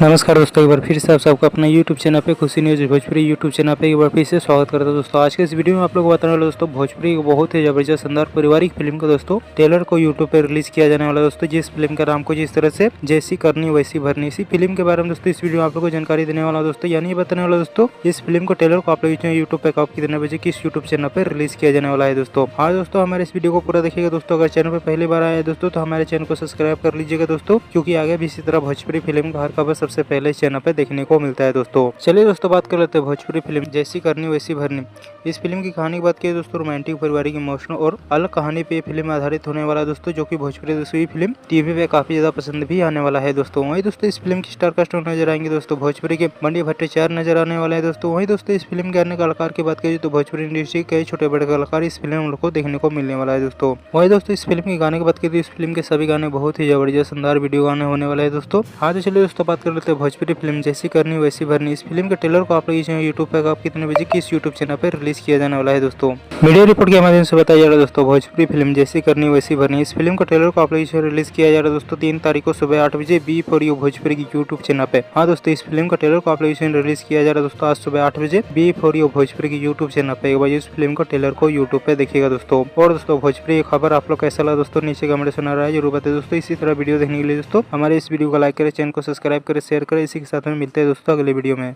नमस्कार दोस्तों, एक बार फिर से आप सबका अपना यूट्यूब चैनल पे खुशी न्यूज़ भोजपुरी यूट्यूब चैनल पे एक बार फिर से स्वागत करता हूं। दोस्तों आज के इस वीडियो में आप लोग को बताने वाला दोस्तों भोजपुरी की बहुत ही जबरदस्त शानदार पारिवारिक फिल्म को दोस्तों ट्रेलर को यूट्यूब पे रिलीज किया जाने वाला दोस्तों, जिस फिल्म का नाम को जिस तरह से जैसी करनी वैसी भरनी, इसी फिल्म के बारे में दोस्तों इस वीडियो में आप लोग को जानकारी देने वाला दोस्तों, यानी बताने वाला दोस्तों इस फिल्म को ट्रेलर को आप लोग यूट्यूब पे कब कितने बजे किस यूट्यूब चैनल पर रिलीज किया जाने वाला है दोस्तों। हाँ दोस्तों, हमारे इस वीडियो को पूरा देखिएगा दोस्तों। अगर चैनल पर पहली बार आए हैं दोस्तों तो हमारे चैनल को सब्सक्राइब कर लीजिएगा दोस्तों, क्योंकि आगे भी इसी तरह भोजपुरी फिल्म का हर खबर सबसे पहले चैनल पे देखने को मिलता है दोस्तों। चलिए दोस्तों बात कर लेते हैं भोजपुरी फिल्म जैसी करनी वैसी भरनी। इस फिल्म की कहानी की बात करें दोस्तों, रोमांटिक पारिवारिक इमोशनल और अलग कहानी पे फिल्म आधारित होने वाला है दोस्तों, जो कि भोजपुरी दोस्तों फिल्म टीवी पे काफी ज्यादा पसंद भी आने वाला है दोस्तों। वहीं दोस्तों इस फिल्म की स्टार कास्ट नजर आएंगे दोस्तों भोजपुरी के मंडी भट्टाचार्य नजर आने वाले हैं दोस्तों। वहीं दोस्तों इस फिल्म के अन्य कलाकार की बात करें तो भोजपुरी इंडस्ट्री के छोटे बड़े कलाकार इस फिल्म हम लोग को देखने को मिलने वाला है दोस्तों। वहीं दोस्तों इस फिल्म के गाने की बात करें तो इस फिल्म के सभी गाने बहुत ही जबरदस्त शानदार वीडियो गाने होने वाले हैं दोस्तों। हाँ तो चलिए दोस्तों बात कर लेते हैं भोजपुरी फिल्म जैसी करनी वैसी भरनी। इस फिल्म के ट्रेलर को आप लोग यूट्यूब पे आप कितने बजे किस यूट्यूब चैनल पर रिलीज किया जाने वाला है दोस्तों। मीडिया रिपोर्ट के माध्यम से बताया जा रहा है दोस्तों भोजपुरी फिल्म जैसी करनी वैसी भरनी। इस फिल्म का ट्रेलर को आप लोग रिलीज किया जा रहा है दोस्तों 3 तारीख को सुबह 8 बजे बी फॉर यू भोजपुरी की यूट्यूब चैनल पे। हाँ दोस्तों इस फिल्म का ट्रेलर को आप लोग रिलीज किया जा रहा है दोस्तों आज सुबह 8 बजे बी फॉर यू भोजपुरी की यूट्यूब चैनल पे। एक बार इस फिल्म का ट्रेलर को यूट्यूब पे देखिएगा दोस्तों। और दोस्तों भोजपुरी की खबर आप लोग कैसा लगा दोस्तों नीचे कमेंट सुना रहा है जरूर बताइए दोस्तों। इसी तरह वीडियो देखने के लिए दोस्तों हमारे इस वीडियो को लाइक करें, चैनल को सब्सक्राइब करें, शेयर करें। इसी के साथ में मिलते हैं दोस्तों अगले वीडियो में।